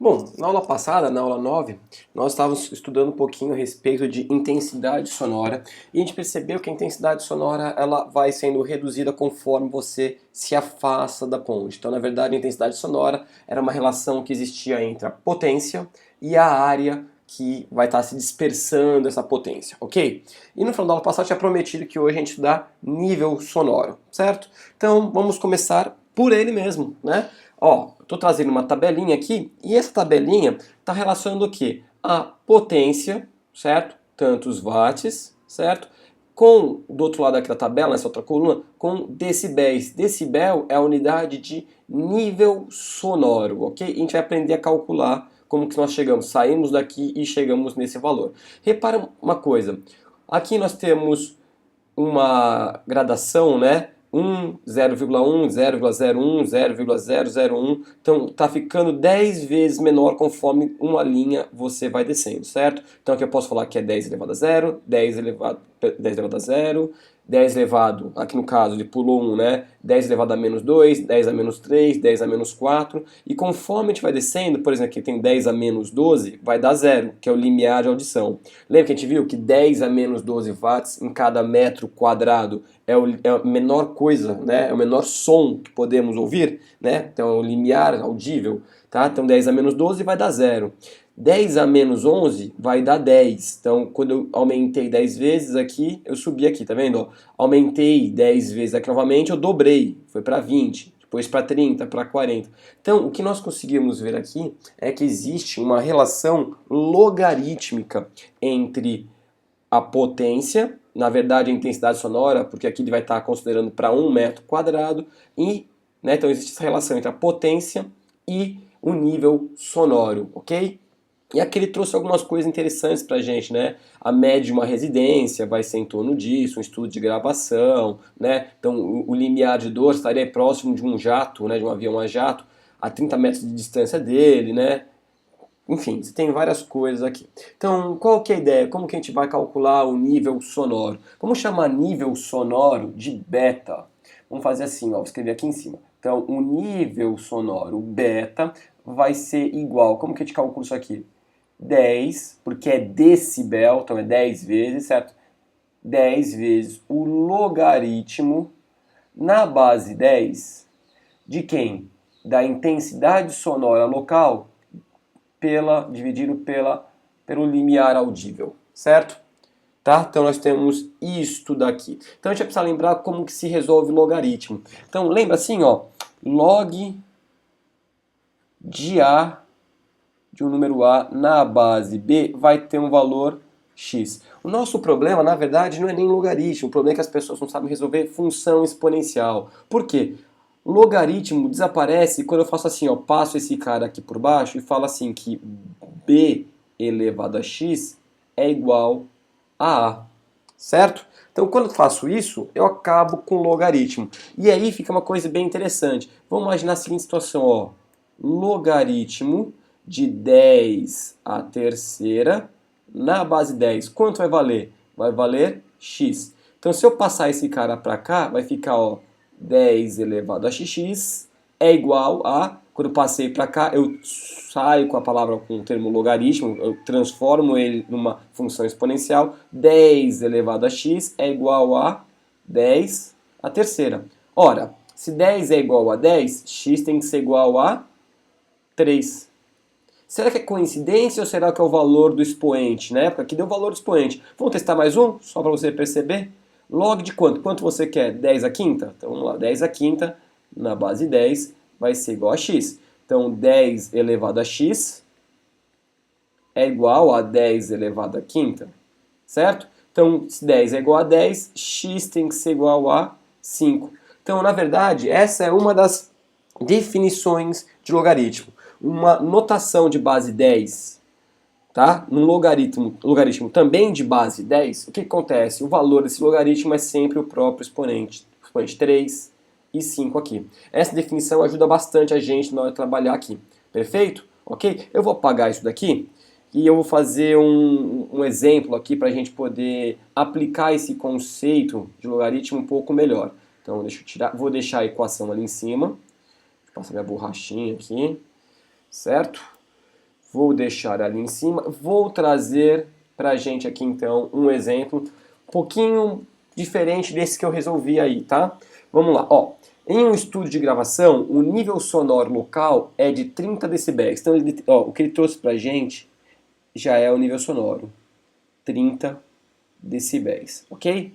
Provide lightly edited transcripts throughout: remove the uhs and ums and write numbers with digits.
Bom, na aula passada, na aula 9, nós estávamos estudando um pouquinho a respeito de intensidade sonora e a gente percebeu que a intensidade sonora ela vai sendo reduzida conforme você se afasta da ponte. Então, na verdade, a intensidade sonora era uma relação que existia entre a potência e a área que vai estar se dispersando essa potência, ok? E no final da aula passada eu tinha prometido que hoje a gente estudar nível sonoro, certo? Então, vamos começar por ele mesmo, né? Ó, estou trazendo uma tabelinha aqui e essa tabelinha está relacionando o quê? A potência, certo? Tantos watts, certo? Com, do outro lado aqui da tabela, nessa outra coluna, com decibéis. Decibel é a unidade de nível sonoro, ok? E a gente vai aprender a calcular como que nós chegamos, saímos daqui e chegamos nesse valor. Repara uma coisa, aqui nós temos uma gradação, né? 1, 0,1, 0,01, 0,001. Então tá ficando 10 vezes menor conforme uma linha você vai descendo, certo? Então aqui eu posso falar que é 10 elevado a 0, 10 elevado a 0, 10 elevado, aqui no caso ele pulou 1, né? 10 elevado a menos 2, 10 a menos 3, 10 a menos 4. E conforme a gente vai descendo, por exemplo, aqui tem 10 a menos 12, vai dar 0, que é o limiar de audição. Lembra que a gente viu que 10 a menos 12 watts em cada metro quadrado é a menor coisa, né? É o menor som que podemos ouvir, né? Então é o limiar audível, tá? Então 10 a menos 12 vai dar 0. 10 a menos 11 vai dar 10. Então, quando eu aumentei 10 vezes aqui, eu subi aqui, tá vendo? Ó, aumentei 10 vezes aqui novamente, eu dobrei, foi para 20, depois para 30, para 40. Então, o que nós conseguimos ver aqui é que existe uma relação logarítmica entre a potência, na verdade a intensidade sonora, porque aqui ele vai estar considerando para 1 metro quadrado, e, né, então existe essa relação entre a potência e o nível sonoro, ok? E aqui ele trouxe algumas coisas interessantes pra gente, né? A média de uma residência vai ser em torno disso, um estudo de gravação, né? Então o limiar de dor estaria próximo de um jato, né? De um avião a jato, a 30 metros de distância dele, né? Enfim, você tem várias coisas aqui. Então, qual que é a ideia? Como que a gente vai calcular o nível sonoro? Vamos chamar nível sonoro de beta. Vamos fazer assim, ó, vou escrever aqui em cima. Então, o nível sonoro beta vai ser igual. Como que a gente calcula isso aqui? 10, porque é decibel, então é 10 vezes, certo? 10 vezes o logaritmo na base 10 de quem? Da intensidade sonora local dividido pelo limiar audível, certo? Tá? Então nós temos isto daqui. Então a gente vai precisar lembrar como que se resolve o logaritmo. Então lembra assim, ó, log de A, de um número A na base B, vai ter um valor x. O nosso problema, na verdade, não é nem logaritmo. O problema é que as pessoas não sabem resolver função exponencial. Por quê? Logaritmo desaparece quando eu faço assim, ó, passo esse cara aqui por baixo e falo assim que b elevado a x é igual a A, certo? Então, quando eu faço isso, eu acabo com o logaritmo. E aí fica uma coisa bem interessante. Vamos imaginar a seguinte situação, ó. Logaritmo de 10 à terceira na base 10. Quanto vai valer? Vai valer x. Então, se eu passar esse cara para cá, vai ficar, ó, 10 elevado a x é igual a, quando eu passei para cá, eu saio com a palavra com o termo logaritmo, eu transformo ele numa função exponencial, 10 elevado a x é igual a 10 à terceira. Ora, se 10 é igual a 10, x tem que ser igual a 3. Será que é coincidência ou será que é o valor do expoente, né? Porque aqui deu o valor do expoente. Vamos testar mais um, só para você perceber? Log de quanto? Quanto você quer? 10 à quinta? Então vamos lá, 10 à quinta na base 10 vai ser igual a x. Então 10 elevado a x é igual a 10 elevado à quinta, certo? Então se 10 é igual a 10, x tem que ser igual a 5. Então na verdade essa é uma das definições de logaritmo. Uma notação de base 10, tá? Num logaritmo também de base 10, o que acontece? O valor desse logaritmo é sempre o próprio exponente 3 e 5 aqui. Essa definição ajuda bastante a gente na hora de trabalhar aqui. Perfeito? Ok? Eu vou apagar isso daqui e eu vou fazer um exemplo aqui para a gente poder aplicar esse conceito de logaritmo um pouco melhor. Então deixa eu tirar, vou deixar a equação ali em cima. Vou passar minha borrachinha aqui, certo? Vou deixar ali em cima. Vou trazer pra gente aqui então um exemplo um pouquinho diferente desse que eu resolvi aí, tá? Vamos lá, ó. Em um estúdio de gravação, o nível sonoro local é de 30 decibéis. Então, o que ele trouxe pra gente já é o nível sonoro. 30 decibéis, ok?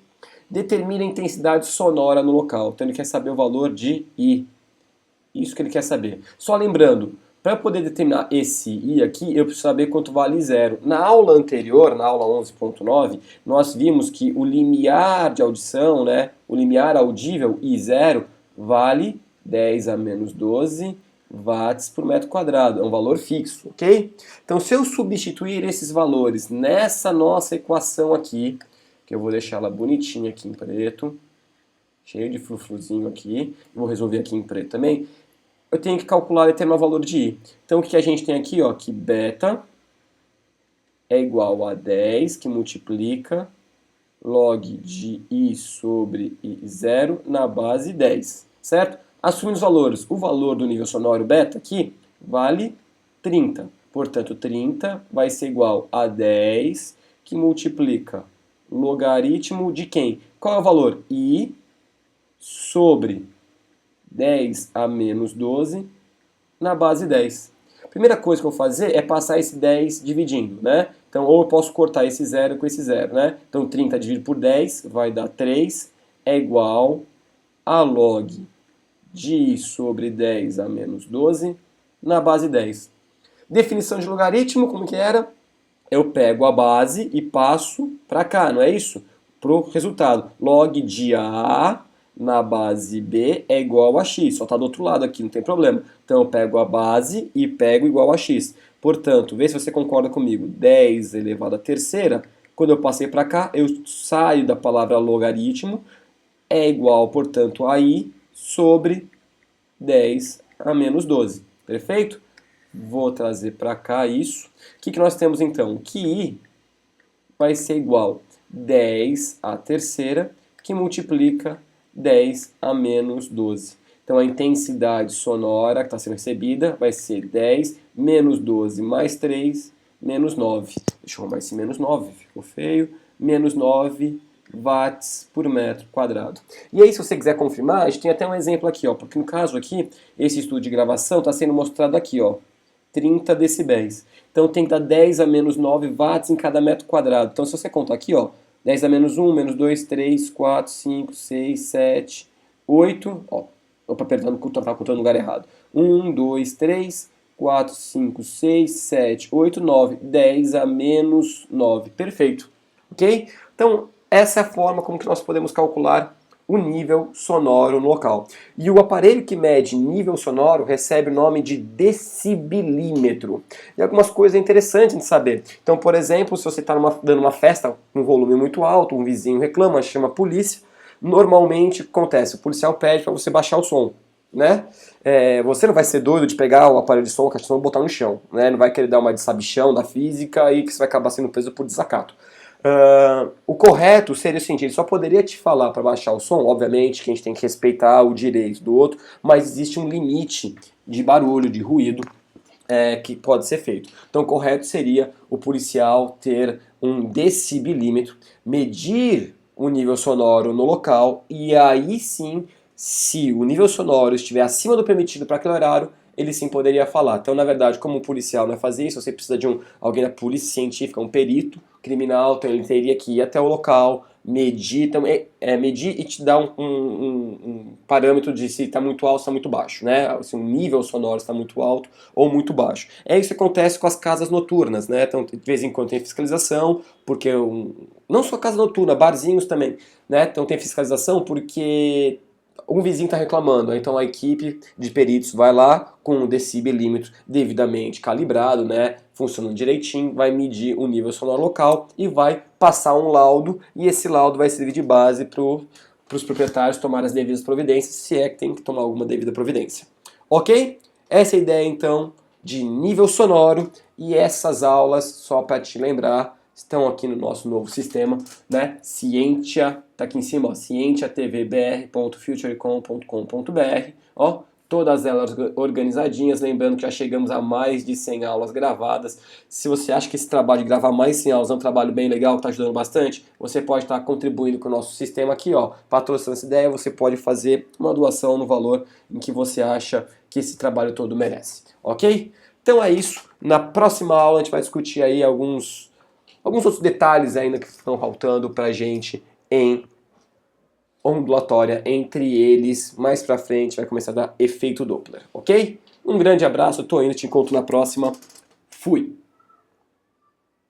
Determina a intensidade sonora no local. Então, ele quer saber o valor de I. Isso que ele quer saber. Só lembrando, para poder determinar esse I aqui, eu preciso saber quanto vale zero. Na aula anterior, na aula 11.9, nós vimos que o limiar de audição, né, o limiar audível, I0, vale 10 a menos 12 watts por metro quadrado. É um valor fixo, ok? Então, se eu substituir esses valores nessa nossa equação aqui, que eu vou deixar ela bonitinha aqui em preto, cheio de frufruzinho aqui, vou resolver aqui em preto também, eu tenho que calcular e determinar o valor de I. Então, o que a gente tem aqui, ó, que beta é igual a 10, que multiplica log de I sobre I0 na base 10, certo? Assumindo os valores, o valor do nível sonoro beta aqui vale 30. Portanto, 30 vai ser igual a 10, que multiplica logaritmo de quem? Qual é o valor? I sobre 10 a menos 12 na base 10. A primeira coisa que eu vou fazer é passar esse 10 dividindo, né? Então, ou eu posso cortar esse 0 com esse 0, né? Então, 30 dividido por 10 vai dar 3, é igual a log de I sobre 10 a menos 12 na base 10. Definição de logaritmo, como que era? Eu pego a base e passo para cá, não é isso? Para o resultado. Log de A na base B é igual a x, só está do outro lado aqui, não tem problema. Então eu pego a base e pego igual a x. Portanto, vê se você concorda comigo, 10 elevado à terceira, quando eu passei para cá, eu saio da palavra logaritmo, é igual, portanto, a i sobre 10 a menos 12. Perfeito? Vou trazer para cá isso. O que nós temos então? Que i vai ser igual a 10 à terceira, que multiplica 10 a menos 12. Então, a intensidade sonora que está sendo recebida vai ser 10 menos 12 mais 3 menos 9. Deixa eu arrumar esse menos 9, ficou feio. Menos 9 watts por metro quadrado. E aí, se você quiser confirmar, a gente tem até um exemplo aqui, ó, porque no caso aqui, esse estudo de gravação está sendo mostrado aqui, ó, 30 decibéis. Então tem que dar 10 a menos 9 watts em cada metro quadrado. Então se você contar aqui, ó, 10 a menos 1, menos 2, 3, 4, 5, 6, 7, 8. Ó, opa, perdão, eu estava contando no lugar errado. 1, 2, 3, 4, 5, 6, 7, 8, 9. 10 a menos 9. Perfeito. Ok? Então, essa é a forma como que nós podemos calcular o nível sonoro no local. E o aparelho que mede nível sonoro recebe o nome de decibelímetro. E algumas coisas interessantes de saber. Então, por exemplo, se você está dando uma festa com um volume muito alto, um vizinho reclama, chama a polícia, normalmente o que acontece? O policial pede para você baixar o som. Né? Você não vai ser doido de pegar o aparelho de som, a caixa de som e botar no chão. Né? Não vai querer dar uma de sabichão da física e que você vai acabar sendo preso por desacato. O correto seria o seguinte, ele só poderia te falar para baixar o som, obviamente que a gente tem que respeitar o direito do outro, mas existe um limite de barulho, de ruído que pode ser feito. Então o correto seria o policial ter um decibelímetro, medir o nível sonoro no local e aí sim, se o nível sonoro estiver acima do permitido para aquele horário, ele sim poderia falar. Então, na verdade, como um policial não é fazer isso, você precisa de alguém da polícia científica, um perito criminal, então ele teria que ir até o local, medir, então, medir e te dar um parâmetro de se está muito alto ou está muito baixo, né? Se o nível sonoro está muito alto ou muito baixo. Isso que acontece com as casas noturnas, né? Então, de vez em quando tem fiscalização, porque não só casa noturna, barzinhos também, né? Então tem fiscalização porque um vizinho está reclamando, então a equipe de peritos vai lá com um decibelímetro devidamente calibrado, né, funcionando direitinho, vai medir o nível sonoro local e vai passar um laudo, e esse laudo vai servir de base para os proprietários tomarem as devidas providências, se é que tem que tomar alguma devida providência. Ok? Essa é a ideia então de nível sonoro, e essas aulas, só para te lembrar, estão aqui no nosso novo sistema, né? Scientia, tá aqui em cima, ó, scientiatvbr.futurecom.com.br, ó, todas elas organizadinhas, lembrando que já chegamos a mais de 100 aulas gravadas. Se você acha que esse trabalho de gravar mais 100 aulas é um trabalho bem legal, que está ajudando bastante, você pode estar contribuindo com o nosso sistema aqui, ó, patrocinando essa ideia, você pode fazer uma doação no valor em que você acha que esse trabalho todo merece, ok? Então é isso, na próxima aula a gente vai discutir aí alguns outros detalhes ainda que estão faltando pra gente em ondulatória, entre eles, mais pra frente vai começar a dar efeito Doppler, ok? Um grande abraço, tô indo, te encontro na próxima. Fui!